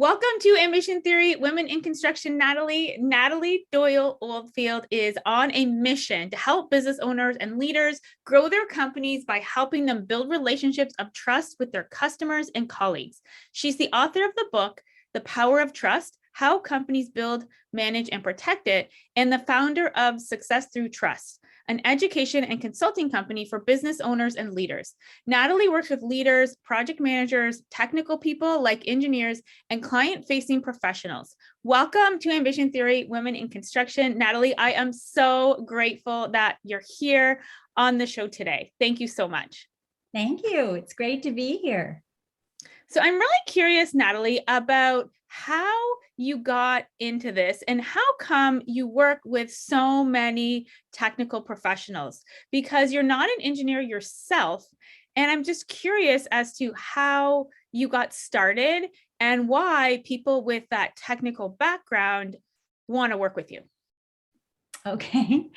Welcome to Ambition Theory, Women in Construction. Natalie Doyle Oldfield is on a mission to help business owners and leaders grow their companies by helping them build relationships of trust with their customers and colleagues. She's the author of the book, The Power of Trust: How Companies Build, Manage, and Protect It, and the founder of Sucess Through Trust, an education and consulting company for business owners and leaders. Natalie works with leaders, project managers, technical people like engineers, and client-facing professionals. Welcome to Ambition Theory, Women in Construction. Natalie, I am so grateful that you're here on the show today. Thank you so much. Thank you. It's great to be here. So I'm really curious, Natalie, about how you got into this and how come you work with so many technical professionals, because you're not an engineer yourself. And I'm just curious as to how you got started and why people with that technical background want to work with you. Okay.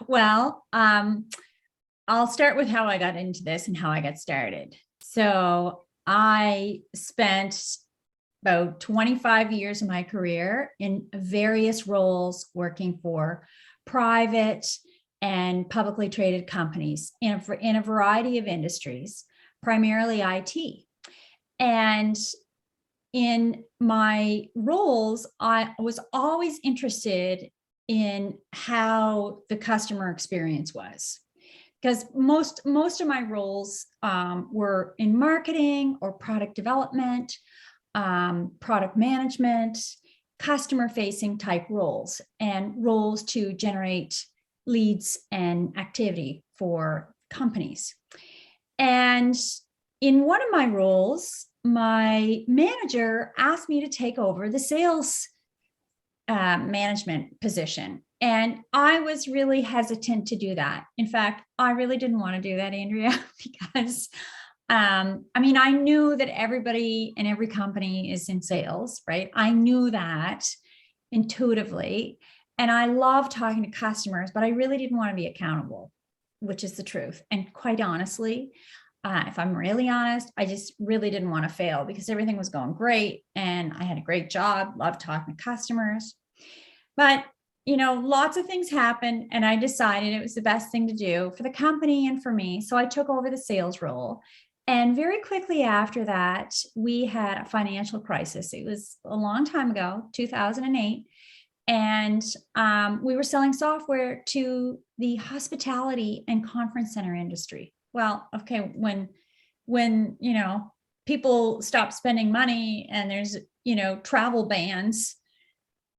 Well, I'll start with how I got into this and how I got started. So I spent about 25 years of my career in various roles working for private and publicly traded companies in a variety of industries, primarily IT. And in my roles, I was always interested in how the customer experience was, because most of my roles were in marketing or product development, product management, customer-facing type roles, and roles to generate leads and activity for companies. And in one of my roles, my manager asked me to take over the sales management position. And I was really hesitant to do that. In fact, I really didn't want to do that, Andrea, because I knew that everybody in every company is in sales, right? I knew that intuitively. And I love talking to customers, but I really didn't want to be accountable, which is the truth. And quite honestly, if I'm really honest, I just really didn't want to fail because everything was going great. And I had a great job, loved talking to customers. But lots of things happened, and I decided it was the best thing to do for the company and for me. So I took over the sales role. And very quickly after that, we had a financial crisis. It was a long time ago, 2008. And we were selling software to the hospitality and conference center industry. Well, okay, when people stop spending money and there's, travel bans,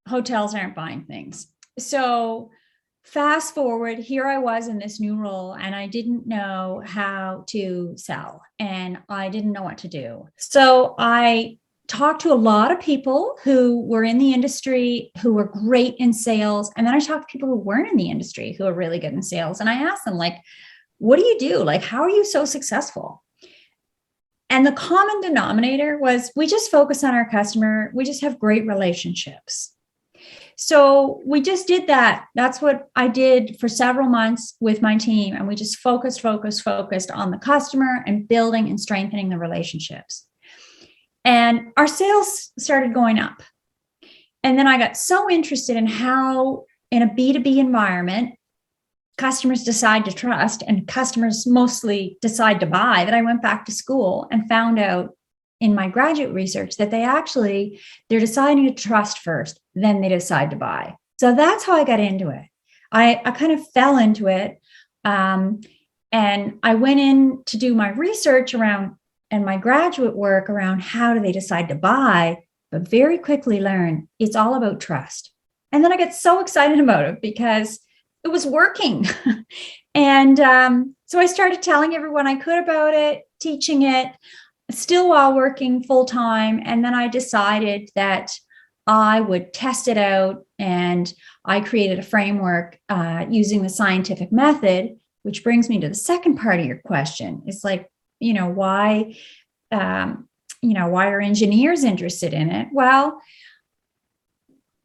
hotels aren't buying things. So fast forward, here I was in this new role, and I didn't know how to sell, and I didn't know what to do. So I talked to a lot of people who were in the industry, who were great in sales. And then I talked to people who weren't in the industry, who are really good in sales. And I asked them, what do you do? How are you so successful? And the common denominator was, we just focus on our customer. We just have great relationships. So we just did that. That's what I did for several months with my team. And we just focused on the customer and building and strengthening the relationships. And our sales started going up. And then I got so interested in how, in a B2B environment, customers decide to trust and customers mostly decide to buy, that I went back to school and found out in my graduate research that they're deciding to trust first, then they decide to buy. So that's how I got into it. I kind of fell into it. And I went in to do my research around and my graduate work around how do they decide to buy, but very quickly learned it's all about trust. And then I got so excited about it because it was working. And so I started telling everyone I could about it, teaching it, still while working full time. And then I decided that I would test it out. And I created a framework using the scientific method, which brings me to the second part of your question. It's why are engineers interested in it? Well,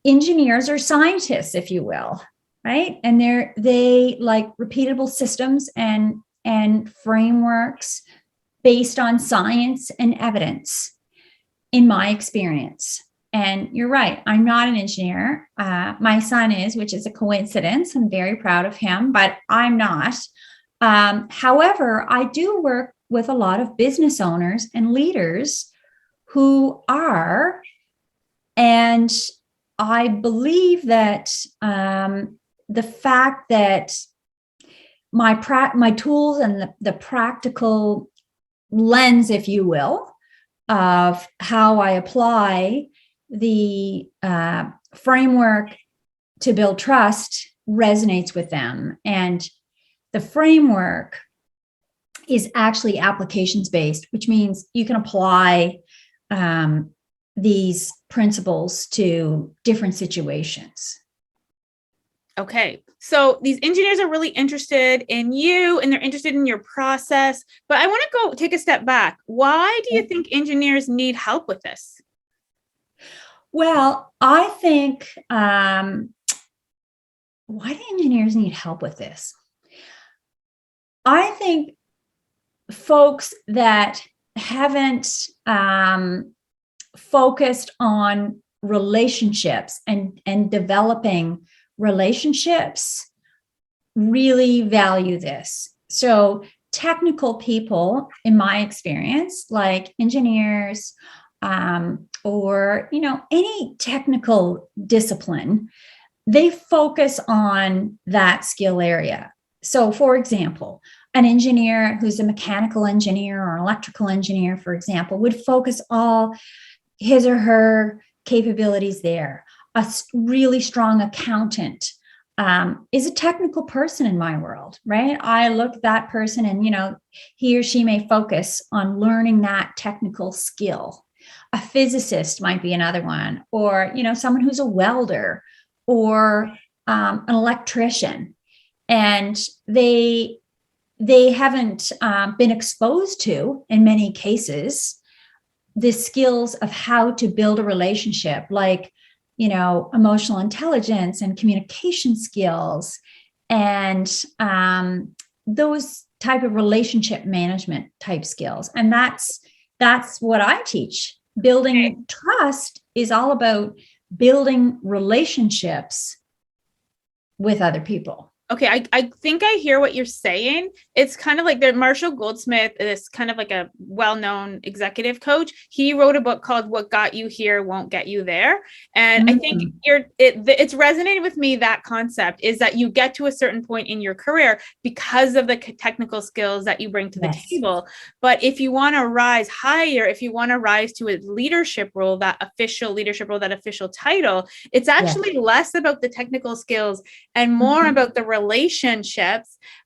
engineers are scientists, if you will, right? And they like repeatable systems and frameworks based on science and evidence, in my experience. And you're right, I'm not an engineer. My son is, which is a coincidence. I'm very proud of him, but I'm not. However, I do work with a lot of business owners and leaders who are, and I believe that the fact that my tools and the practical lens, if you will, of how I apply the framework to build trust resonates with them. And the framework is actually applications based, which means you can apply these principles to different situations. Okay. So these engineers are really interested in you and they're interested in your process, but I want to go take a step back. Why do you think engineers need help with this? Well, I think, why do engineers need help with this? I think folks that haven't focused on relationships and developing relationships really value this. So technical people, in my experience, like engineers, or any technical discipline, they focus on that skill area. So, for example, an engineer who's a mechanical engineer or an electrical engineer, for example, would focus all his or her capabilities there. A really strong accountant is a technical person in my world, right? I look at that person and, he or she may focus on learning that technical skill. A physicist might be another one, or, someone who's a welder or an electrician. And they haven't been exposed to, in many cases, the skills of how to build a relationship, like, emotional intelligence and communication skills and those type of relationship management type skills. And that's what I teach. Building trust is all about building relationships with other people. Okay, I think I hear what you're saying. It's kind of like Marshall Goldsmith is kind of like a well-known executive coach. He wrote a book called What Got You Here Won't Get You There. And I think it's resonated with me. That concept is that you get to a certain point in your career because of the technical skills that you bring to the table. But if you want to rise higher, if you want to rise to a leadership role, that official leadership role, that official title, it's actually less about the technical skills and more about the relationships.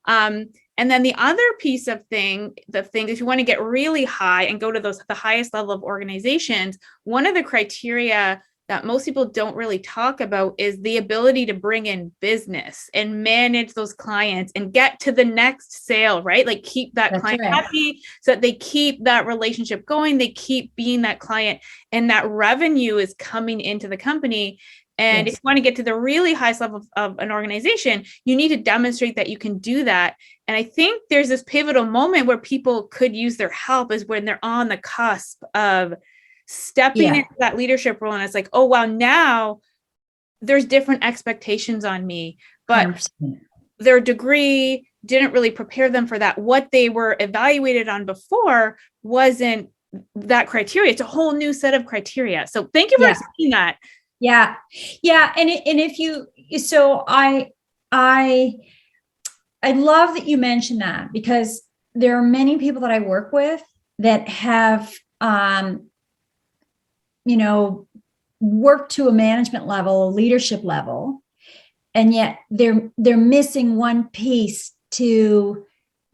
And then the other piece of the thing, if you want to get really high and go to the highest level of organizations, one of the criteria that most people don't really talk about is the ability to bring in business and manage those clients and get to the next sale, right? Like keep that client happy so that they keep that relationship going. They keep being that client and that revenue is coming into the company. And if you want to get to the really highest level of an organization, you need to demonstrate that you can do that. And I think there's this pivotal moment where people could use their help is when they're on the cusp of stepping into that leadership role. And it's like, oh, wow, now there's different expectations on me, but 100%. Their degree didn't really prepare them for that. What they were evaluated on before wasn't that criteria. It's a whole new set of criteria. So thank you for explaining that. Yeah. And if you, so I love that you mentioned that, because there are many people that I work with that have, worked to a management level, a leadership level, and yet they're missing one piece to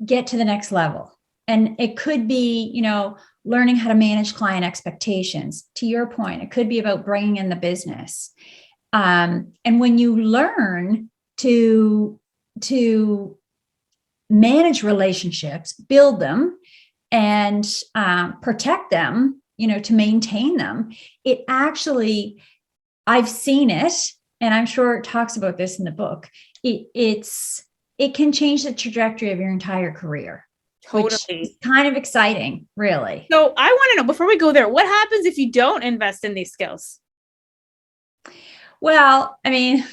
get to the next level. And it could be, learning how to manage client expectations. To your point, it could be about bringing in the business. And when you learn to manage relationships, build them, and protect them, to maintain them, it actually, I've seen it, and I'm sure it talks about this in the book. It can change the trajectory of your entire career. Totally. Which is kind of exciting, really. So I want to know, before we go there, what happens if you don't invest in these skills? Well, I mean,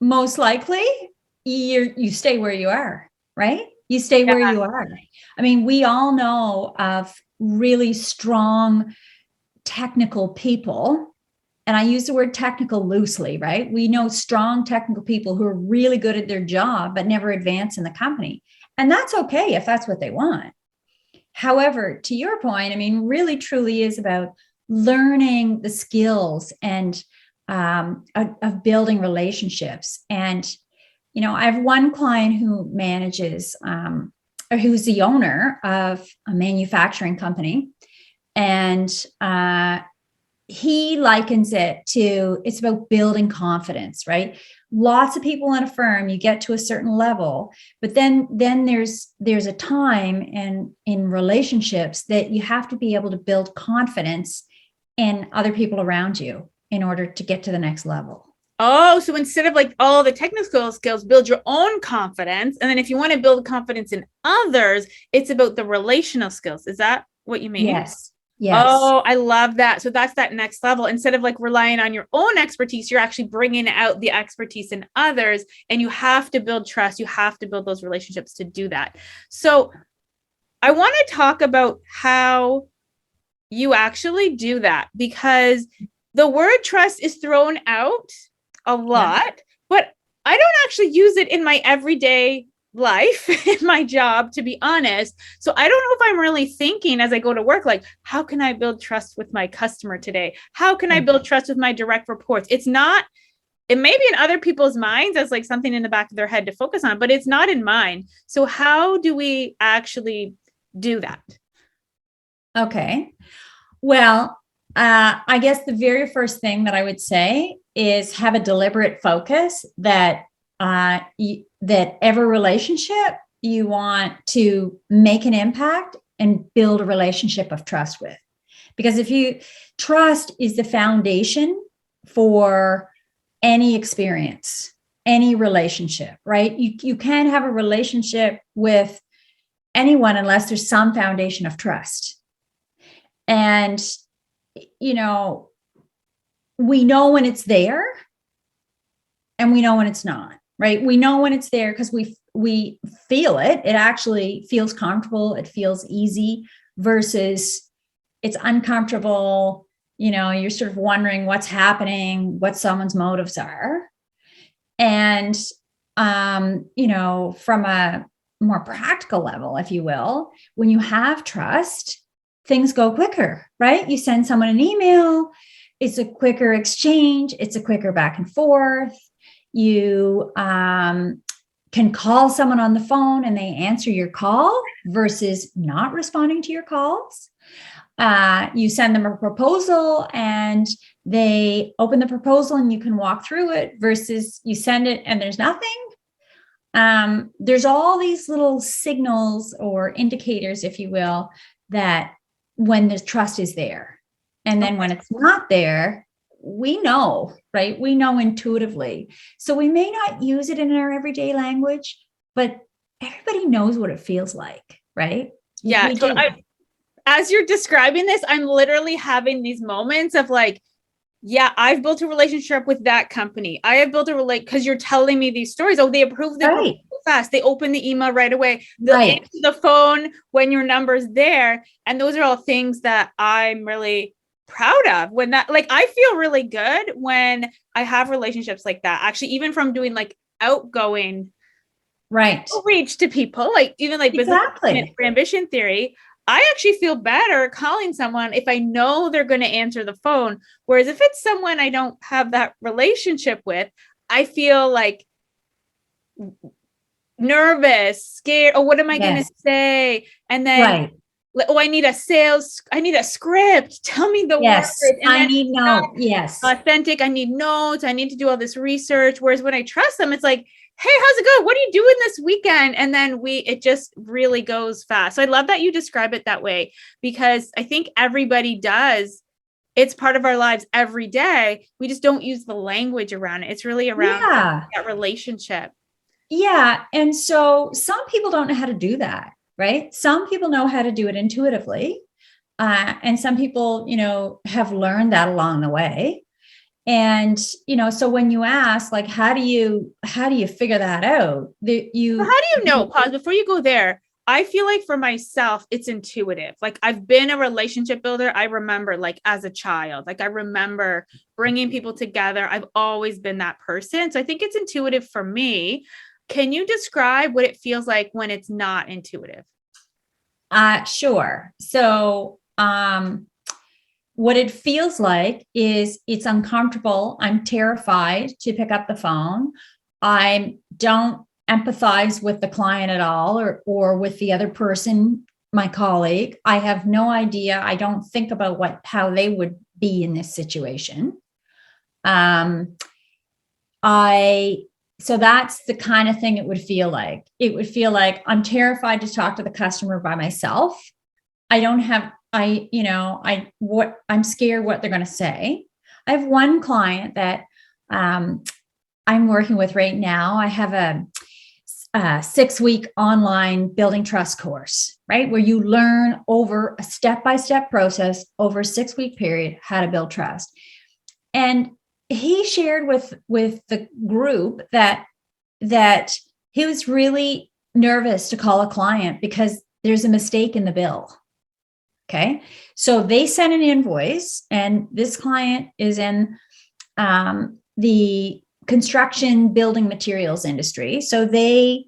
most likely you stay where you are, right? You stay where Yeah. you are. I mean, we all know of really strong technical people, and I use the word technical loosely, right? We know strong technical people who are really good at their job but never advance in the company. And that's okay if that's what they want. However, to your point, I mean, really truly is about learning the skills and of building relationships. And, I have one client who manages, or who's the owner of a manufacturing company. And he likens it to, it's about building confidence, right? Lots of people in a firm, you get to a certain level, but then there's a time in relationships that you have to be able to build confidence in other people around you in order to get to the next level. Oh, so instead of like all the technical skills, build your own confidence. And then if you want to build confidence in others, it's about the relational skills. Is that what you mean? Yes. Yes. Oh, I love that. So that's that next level. Instead of like relying on your own expertise, you're actually bringing out the expertise in others, and you have to build trust. You have to build those relationships to do that. So I want to talk about how you actually do that, because the word trust is thrown out a Yeah. lot, but I don't actually use it in my everyday life, in my job, to be honest. So I don't know if I'm really thinking as I go to work, like, how can I build trust with my customer today? How can I build trust with my direct reports? It's not, it may be in other people's minds as like something in the back of their head to focus on, but it's not in mine. So how do we actually do that? Okay. Well, I guess the very first thing that I would say is have a deliberate focus that that every relationship you want to make an impact and build a relationship of trust with. Because if you trust is the foundation for any experience, any relationship, right? You can't have a relationship with anyone unless there's some foundation of trust. And, you know, we know when it's there and we know when it's not, right? We know when it's there because we feel it. It actually feels comfortable. It feels easy versus it's uncomfortable. You're sort of wondering what's happening, what someone's motives are. And, from a more practical level, if you will, when you have trust, things go quicker, right? You send someone an email, it's a quicker exchange, it's a quicker back and forth. You can call someone on the phone and they answer your call versus not responding to your calls. You send them a proposal and they open the proposal and you can walk through it versus you send it and there's nothing. There's all these little signals or indicators, if you will, that when the trust is there. And then when it's not there, we know, right? We know intuitively. So we may not use it in our everyday language, but everybody knows what it feels like, right? Yeah, We do. As you're describing this, I'm literally having these moments of like, yeah, I've built a relationship with that company. I have built a relate because you're telling me these stories. Oh, they approve the Right. fast. They open the email right away. They'll Right. answer the phone when your number's there. And those are all things that I'm really proud of. When that, like, I feel really good when I have relationships like that. Actually, even from doing like outgoing Right. outreach to people, like even like business Exactly. for ambition theory, I actually feel better calling someone if I know they're going to answer the phone. Whereas if it's someone I don't have that relationship with, I feel like nervous, scared. Oh, what am I going to Yes. say? And then, Right. oh, I need a script. Tell me the words. Yes. And I then need no. Yes. authentic. I need notes. I need to do all this research. Whereas when I trust them, it's like, hey, how's it going? What are you doing this weekend? And then it just really goes fast. So I love that you describe it that way, because I think everybody does. It's part of our lives every day. We just don't use the language around it. It's really around Yeah. that relationship. Yeah. And so some people don't know how to do that, right? Some people know how to do it intuitively. And some people, have learned that along the way. And, so when you ask, like, how do you figure that out? How do you know? Pause before you go there. I feel like for myself, it's intuitive. Like I've been a relationship builder. I remember like as a child, like I remember bringing people together. I've always been that person. So I think it's intuitive for me. Can you describe what it feels like when it's not intuitive? Sure. So, what it feels like is it's uncomfortable. I'm terrified to pick up the phone. I don't empathize with the client at all, or with the other person, my colleague. I have no idea. I don't think about how they would be in this situation. So that's the kind of thing it would feel like. It would feel like I'm terrified to talk to the customer by myself. I'm scared what they're going to say. I have one client that I'm working with right now. I have a 6-week online building trust course, right? Where you learn over a step-by-step process over a 6-week period, how to build trust. And he shared with the group that he was really nervous to call a client because there's a mistake in the bill. Okay. So they sent an invoice, and this client is in the construction building materials industry. So they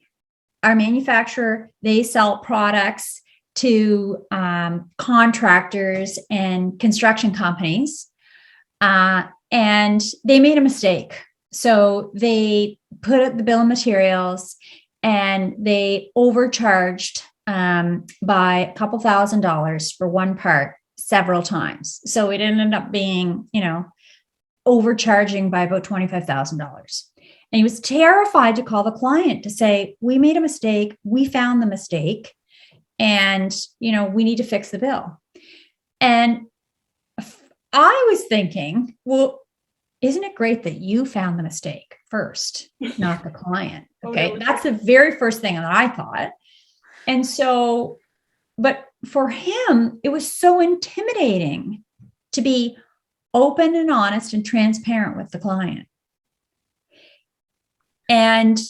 are a manufacturer. They sell products to contractors and construction companies. And they made a mistake. So they put up the bill of materials and they overcharged by a couple $1,000s for one part several times. So it ended up being, overcharging by about $25,000. And he was terrified to call the client to say, we made a mistake. We found the mistake. And, we need to fix the bill. And I was thinking, well, isn't it great that you found the mistake first, not the client? Okay. That's the very first thing that I thought. And so, but for him, it was so intimidating to be open and honest and transparent with the client. And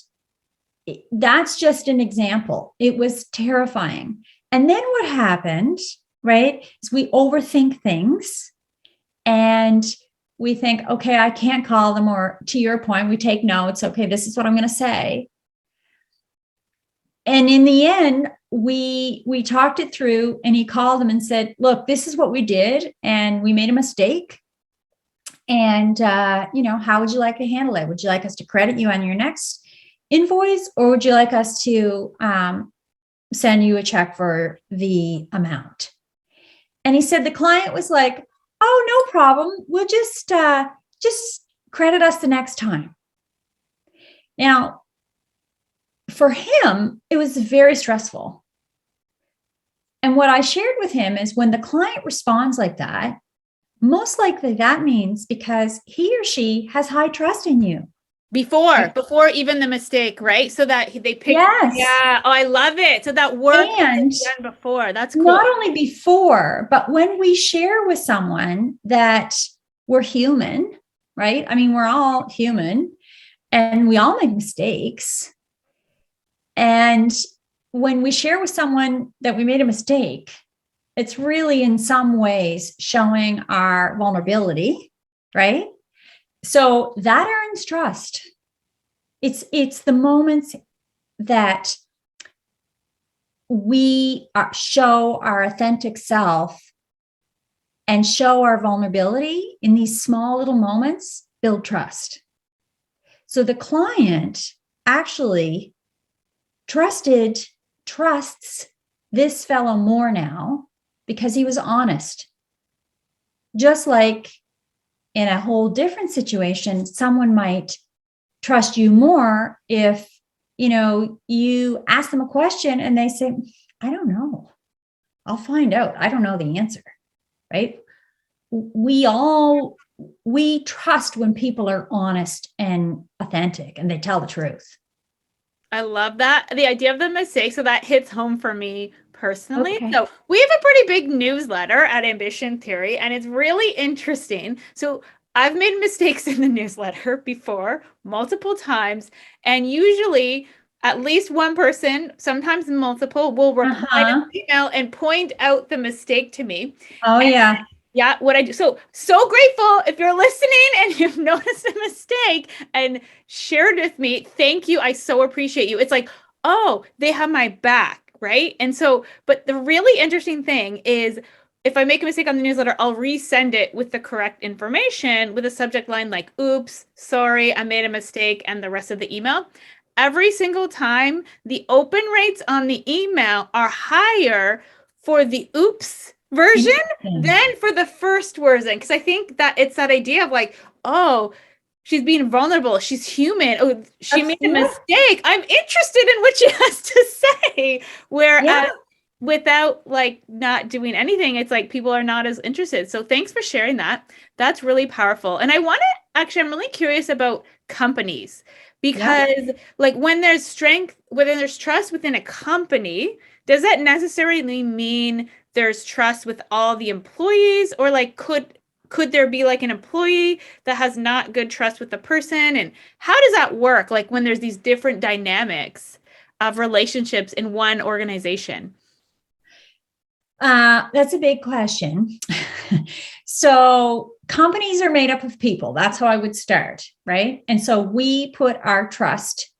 that's just an example. It was terrifying. And then what happened, right, is we overthink things and we think, okay, I can't call them, or to your point, we take notes. Okay, this is what I'm going to say. And in the end, we talked it through, and he called them and said, look, this is what we did, and we made a mistake. And, how would you like to handle it? Would you like us to credit you on your next invoice, or would you like us to send you a check for the amount? And he said the client was like, oh, no problem. We'll just credit us the next time. Now, for him, it was very stressful. And what I shared with him is when the client responds like that, most likely that means because he or she has high trust in you. Before even the mistake, right? So that they pick. Yes. Yeah. Oh, I love it. So that work and done before. That's cool. Not only before, but when we share with someone that we're human, right? I mean, we're all human and we all make mistakes. And when we share with someone that we made a mistake, it's really in some ways showing our vulnerability, right? So that earns trust. It's the moments that we show our authentic self and show our vulnerability in these small little moments, build trust. So the client actually trusts this fellow more now because he was honest. Just like in a whole different situation, someone might trust you more if, you ask them a question and they say, I don't know. I'll find out. I don't know the answer, right? We trust when people are honest and authentic and they tell the truth. I love that. The idea of the mistake. So that hits home for me personally. Okay. So we have a pretty big newsletter at Ambition Theory, and it's really interesting. So I've made mistakes in the newsletter before, multiple times, and usually at least one person, sometimes multiple, will reply to Uh-huh. the email and point out the mistake to me. Oh, yeah. Yeah, what I do. So grateful if you're listening and you've noticed a mistake and shared with me. Thank you. I so appreciate you. It's like, oh, they have my back, right? And so, but the really interesting thing is if I make a mistake on the newsletter, I'll resend it with the correct information with a subject line like, oops, sorry, I made a mistake, and the rest of the email. Every single time, the open rates on the email are higher for the oops version Interesting. than for the first version. Because I think that it's that idea of like, oh, she's being vulnerable. She's human. Oh, she That's made a yeah. mistake. I'm interested in what she has to say. Yeah. Whereas without like not doing anything, it's like people are not as interested. So thanks for sharing that. That's really powerful. And I want to actually, I'm really curious about companies Yeah. because like when there's strength, when there's trust within a company, does that necessarily mean there's trust with all the employees, or like could there be like an employee that has not good trust with the person? And how does that work like when there's these different dynamics of relationships in one organization? That's a big question. So companies are made up of people. That's how I would start, right? And so we put our trust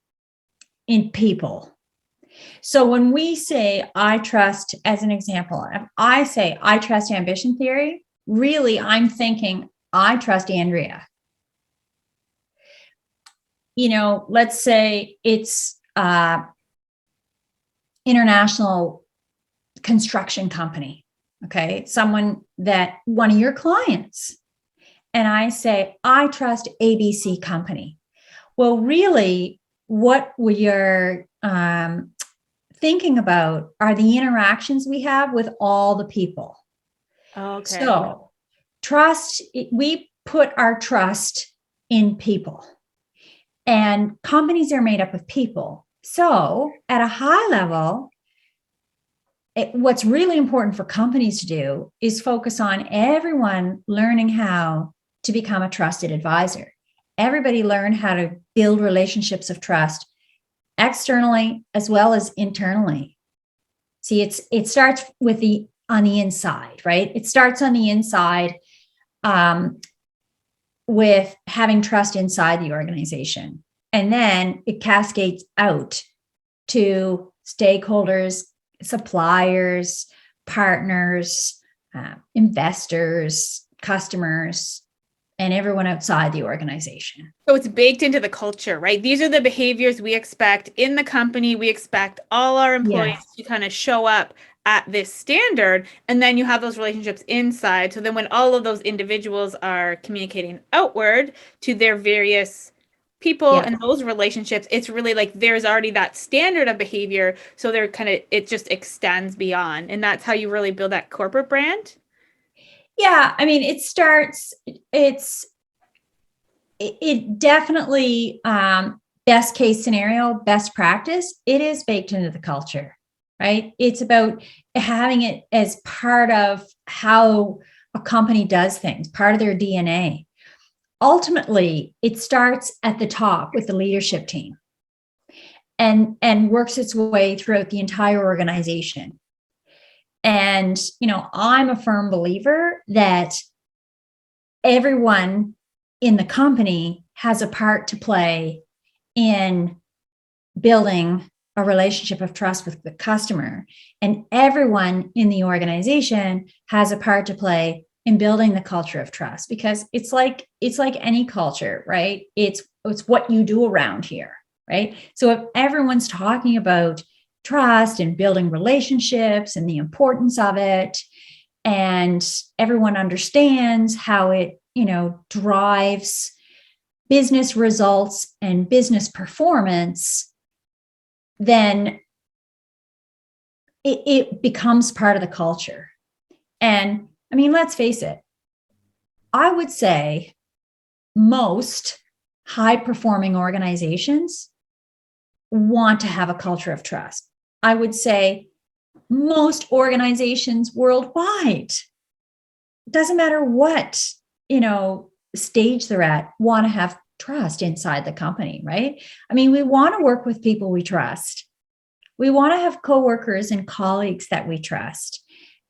in people. So when we say I trust, as an example, if I say I trust ambition theory, really I'm thinking I trust Andrea. Let's say it's international construction company. Okay. One of your clients. And I say, I trust ABC company. Well, really, what we are thinking about are the interactions we have with all the people. Okay. So, trust, we put our trust in people, and companies are made up of people. So, at a high level, what's really important for companies to do is focus on everyone learning how to become a trusted advisor. Everybody learn how to build relationships of trust externally as well as internally. See, it starts on the inside, right? It starts on the inside with having trust inside the organization, and then it cascades out to stakeholders, suppliers, partners, investors, customers, and everyone outside the organization. So it's baked into the culture, right? These are the behaviors we expect in the company. We expect all our employees Yes. to kind of show up at this standard. And then you have those relationships inside. So then when all of those individuals are communicating outward to their various people Yeah. and those relationships, it's really like there's already that standard of behavior. So they're kind of, it just extends beyond. And that's how you really build that corporate brand. Yeah. I mean, it definitely, best case scenario, best practice, it is baked into the culture, right? It's about having it as part of how a company does things, part of their DNA. Ultimately, it starts at the top with the leadership team and works its way throughout the entire organization. And, I'm a firm believer that everyone in the company has a part to play in building a relationship of trust with the customer. And everyone in the organization has a part to play in building the culture of trust, because it's like any culture, right? It's what you do around here, right? So if everyone's talking about trust and building relationships and the importance of it, and everyone understands how it, drives business results and business performance, then it becomes part of the culture. And I mean, let's face it, I would say most high performing organizations want to have a culture of trust. I would say most organizations worldwide, it doesn't matter what, stage they're at, want to have trust inside the company, right? I mean, we want to work with people we trust. We want to have coworkers and colleagues that we trust.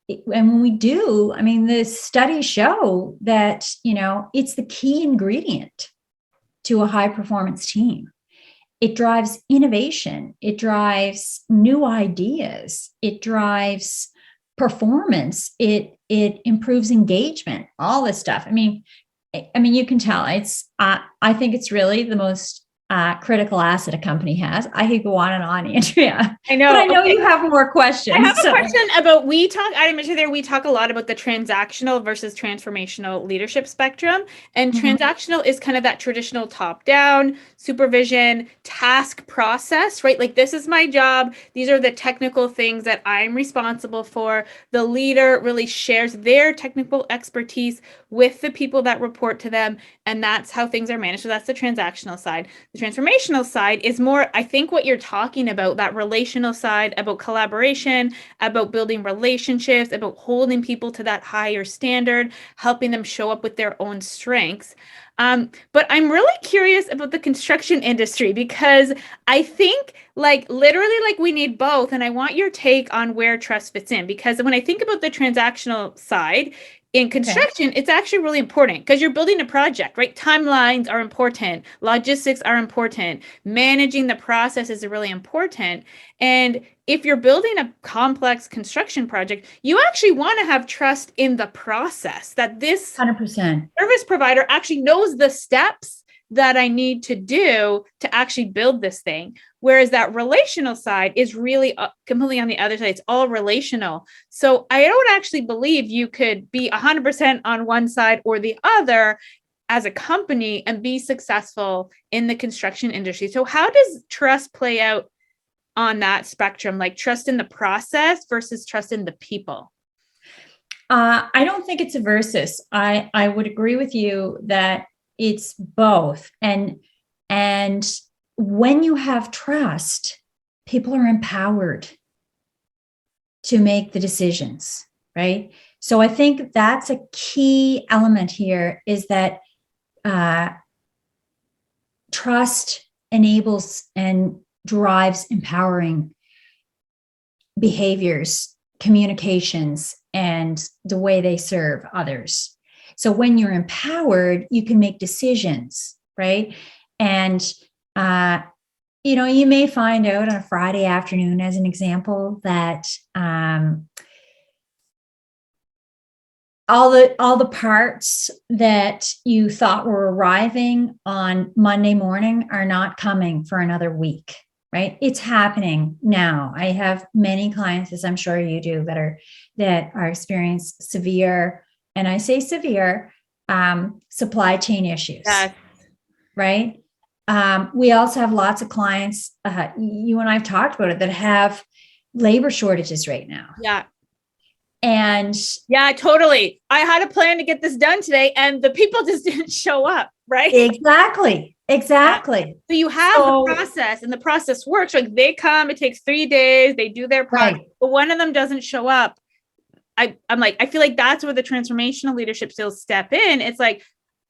And when we do, I mean, the studies show that, it's the key ingredient to a high performance team. It drives innovation. It drives new ideas. It drives performance. It improves engagement, all this stuff. I mean, you can tell I think it's really the most critical asset a company has. I could go on and on, Andrea. I know. But I know Okay. you have more questions. I have a question about, I mentioned there, we talk a lot about the transactional versus transformational leadership spectrum. And transactional is kind of that traditional top-down supervision task process, right? Like, this is my job. These are the technical things that I'm responsible for. The leader really shares their technical expertise with the people that report to them. And that's how things are managed. So that's the transactional side. The transformational side is more, I think, what you're talking about, that relational side, about collaboration, about building relationships, about holding people to that higher standard, helping them show up with their own strengths. But I'm really curious about the construction industry, because I think literally we need both. And I want your take on where trust fits in, because when I think about the transactional side, in construction, it's actually really important because you're building a project, right? Timelines are important. Logistics are important. Managing the process is really important. And if you're building a complex construction project, you actually want to have trust in the process, that this 100% service provider actually knows the steps that I need to do to actually build this thing. Whereas that relational side is really completely on the other side. It's all relational. So I don't actually believe you could be 100% on one side or the other as a company and be successful in the construction industry. So how does trust play out on that spectrum? Like, trust in the process versus trust in the people? I don't think it's a versus. I would agree with you that it's both. And when you have trust, people are empowered to make the decisions, right? So I think that's a key element here, is that trust enables and drives empowering behaviors, communications, and the way they serve others. So when you're empowered, you can make decisions, right? And, you may find out on a Friday afternoon, as an example, that all the parts that you thought were arriving on Monday morning are not coming for another week, right? It's happening now. I have many clients, as I'm sure you do, that are experiencing severe, and I say severe, supply chain issues, right? We also have lots of clients, you and I have talked about it, that have labor shortages right now. Yeah. And yeah, totally. I had a plan to get this done today and the people just didn't show up, right? Exactly. So you have the process, and the process works. Like, they come, it takes 3 days, they do their part, right, but one of them doesn't show up. I feel like that's where the transformational leadership skills step in. It's like,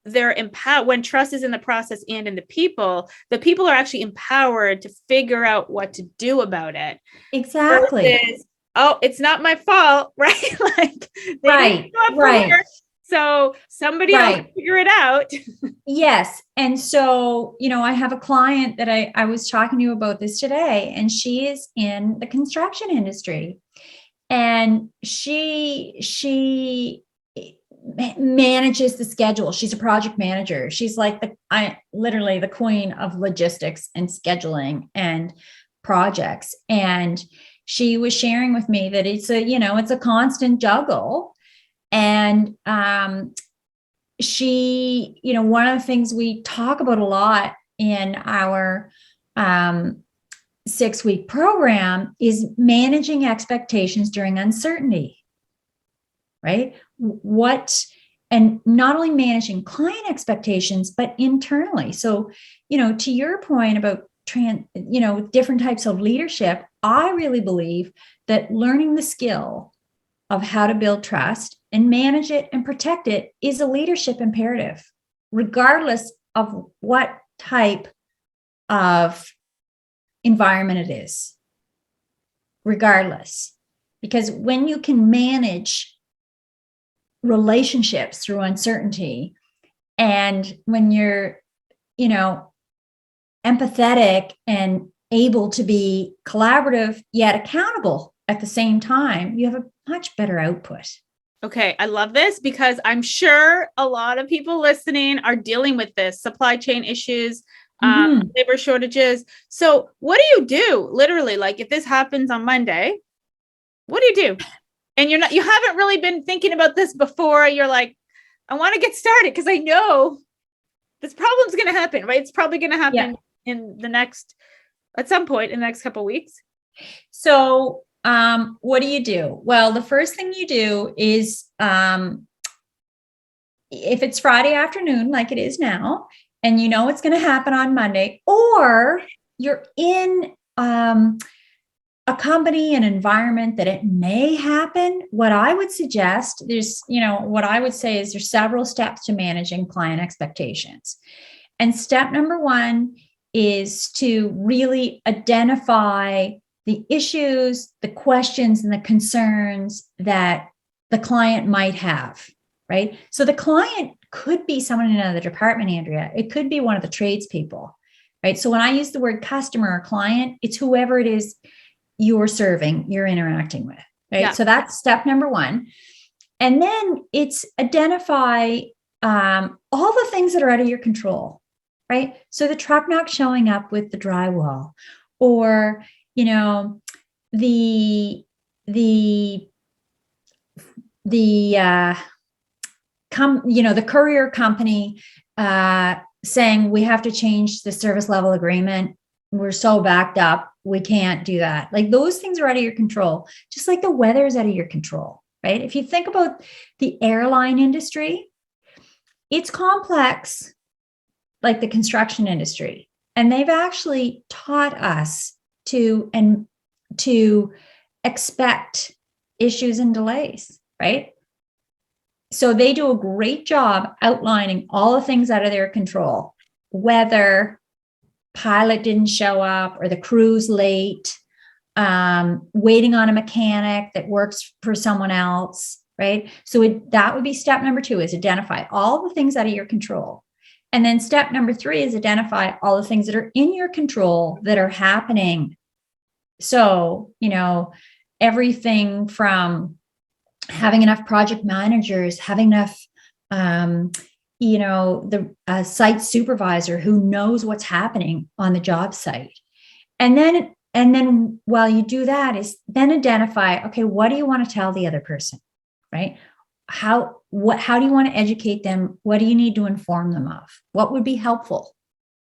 they're empowered when trust is in the process and in the people are actually empowered to figure out what to do about it. Exactly. Versus, oh, it's not my fault, right? Like, they right. Work, so somebody else figure it out. Yes. And so, I have a client that I was talking to you about this today, and she is in the construction industry, and she manages the schedule. She's a project manager. She's like literally the queen of logistics and scheduling and projects. And she was sharing with me that it's a constant juggle. And she, one of the things we talk about a lot in our 6-week program is managing expectations during uncertainty, right? And not only managing client expectations, but internally. So, to your point about different types of leadership, I really believe that learning the skill of how to build trust and manage it and protect it is a leadership imperative. regardless of what type of environment it is, regardless. Because when you can manage relationships through uncertainty, and when you're, empathetic and able to be collaborative yet accountable at the same time, you have a much better output. Okay, I love this because I'm sure a lot of people listening are dealing with this supply chain issues, labor shortages. So what do you do? Literally, like if this happens on Monday, what do you do? And you haven't really been thinking about this before. You're like, I want to get started because I know this problem's going to happen, right? It's probably going to happen at some point in the next couple of weeks. So what do you do? Well, the first thing you do is, if it's Friday afternoon, like it is now, and it's going to happen on Monday, or you're in a company, an environment that it may happen, what I would suggest, what I would say is there's several steps to managing client expectations. And step number one is to really identify the issues, the questions, and the concerns that the client might have, right? So the client could be someone in another department, Andrea. It could be one of the tradespeople, right? So when I use the word customer or client, it's whoever it is you're serving, you're interacting with, right? Yeah. So that's step number one. And then it's identify all the things that are out of your control, right? So the truck not showing up with the drywall, or, the courier company saying we have to change the service level agreement. We're so backed up, we can't do that. Like those things are out of your control, just like the weather is out of your control, right? If you think about the airline industry, it's complex, like the construction industry. And they've actually taught us to expect issues and delays, right? So they do a great job outlining all the things out of their control, weather, pilot didn't show up, or the crew's late, waiting on a mechanic that works for someone else, right? So that would be step number two, is identify all the things out of your control. And then step number three is identify all the things that are in your control that are happening. So, everything from having enough project managers, having enough, the site supervisor who knows what's happening on the job site. And then while you do that is then identify, okay, what do you want to tell the other person, right? How do you want to educate them? What do you need to inform them of? What would be helpful?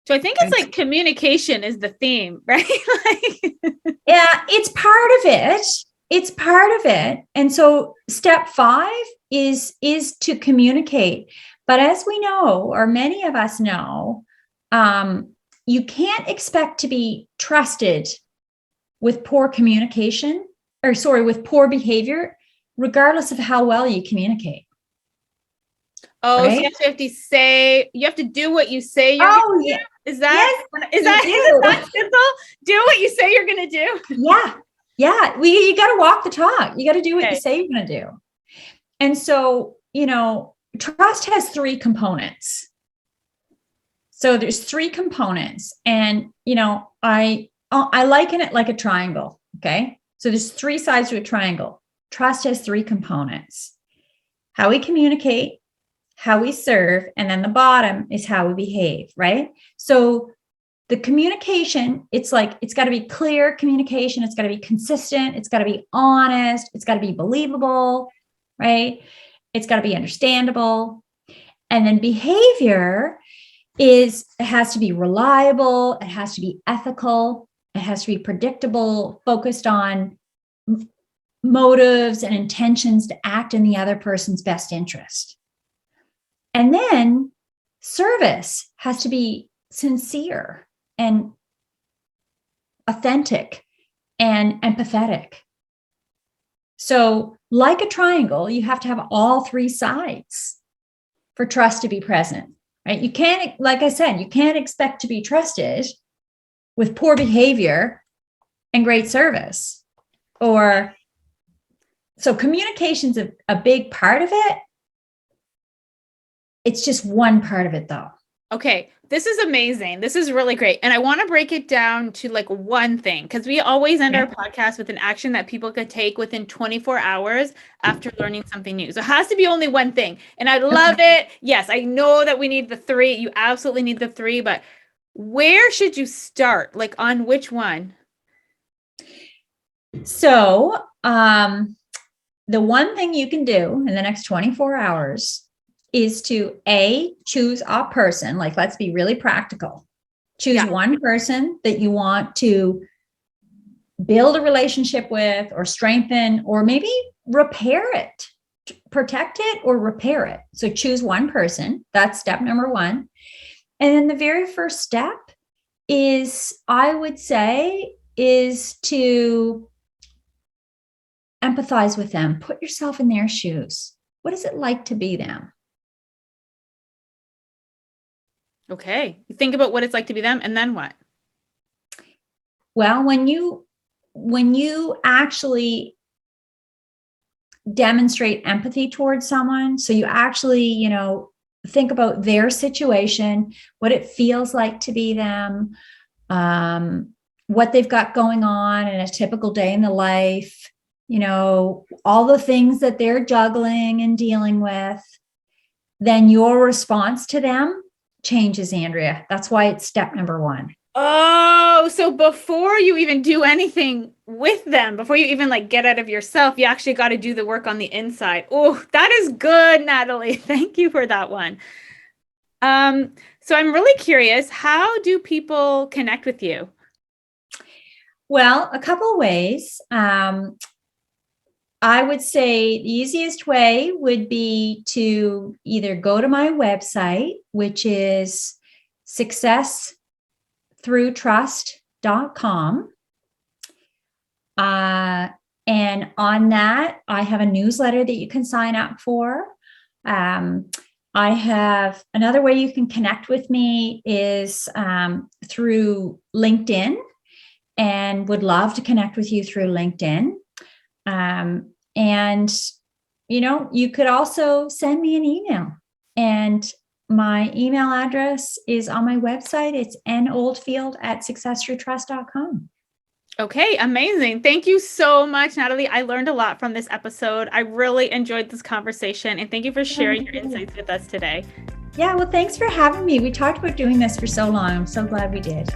So I think it's like communication is the theme, right? Yeah, it's part of it. It's part of it. And so step 5 is to communicate. But as we know, or many of us know, you can't expect to be trusted with poor communication, with poor behavior, regardless of how well you communicate. Oh, right? So you have to do what you say you're going to do? Is that simple? Do what you say you're going to do? Yeah. Yeah. You got to walk the talk. You got to do what you say you're going to do. And so, trust has 3 components. So there's 3 components, and, I liken it like a triangle. Okay. So there's 3 sides to a triangle. Trust has 3 components: how we communicate, how we serve, and then the bottom is how we behave, right? So the communication, it's got to be clear communication. It's got to be consistent. It's got to be honest. It's got to be believable, right? It's got to be understandable. And then behavior it has to be reliable. It has to be ethical. It has to be predictable, focused on motives and intentions to act in the other person's best interest. And then service has to be sincere and authentic and empathetic. So, like a triangle, you have to have all 3 sides for trust to be present. right? You can't, like I said, you can't expect to be trusted with poor behavior and great service. Or so communication's a big part of it. It's just one part of it though. Okay, this is amazing. This is really great. And I want to break it down to like one thing, because we always end our podcast with an action that people could take within 24 hours after learning something new. So it has to be only one thing. And I love it. Yes, I know that we need the three. You absolutely need the three, but where should you start? Like on which one? So, the one thing you can do in the next 24 hours is to choose a person. Like, let's be really practical. Choose one person that you want to build a relationship with or strengthen, or maybe repair it, protect it or repair it. So choose one person. That's step number one. And then the very first step is, I would say, is to empathize with them. Put yourself in their shoes. What is it like to be them? Okay. You think about what it's like to be them, and then what? Well, when you actually demonstrate empathy towards someone, so you actually, think about their situation, what it feels like to be them, what they've got going on in a typical day in the life, all the things that they're juggling and dealing with, then your response to them changes, Andrea. That's why it's step number one. Oh, so before you even do anything with them, before you even like get out of yourself, you actually got to do the work on the inside. Oh, that is good, Natalie. Thank you for that one. So I'm really curious, how do people connect with you? Well, a couple of ways. I would say the easiest way would be to either go to my website, which is successthroughtrust.com. And on that, I have a newsletter that you can sign up for. I have another way you can connect with me is through LinkedIn, and would love to connect with you through LinkedIn. And, you could also send me an email, and my email address is on my website. It's noldfield@successthroughtrust.com. Okay, amazing. Thank you so much, Natalie. I learned a lot from this episode. I really enjoyed this conversation, and thank you for sharing your insights with us today. Yeah, well, thanks for having me. We talked about doing this for so long. I'm so glad we did.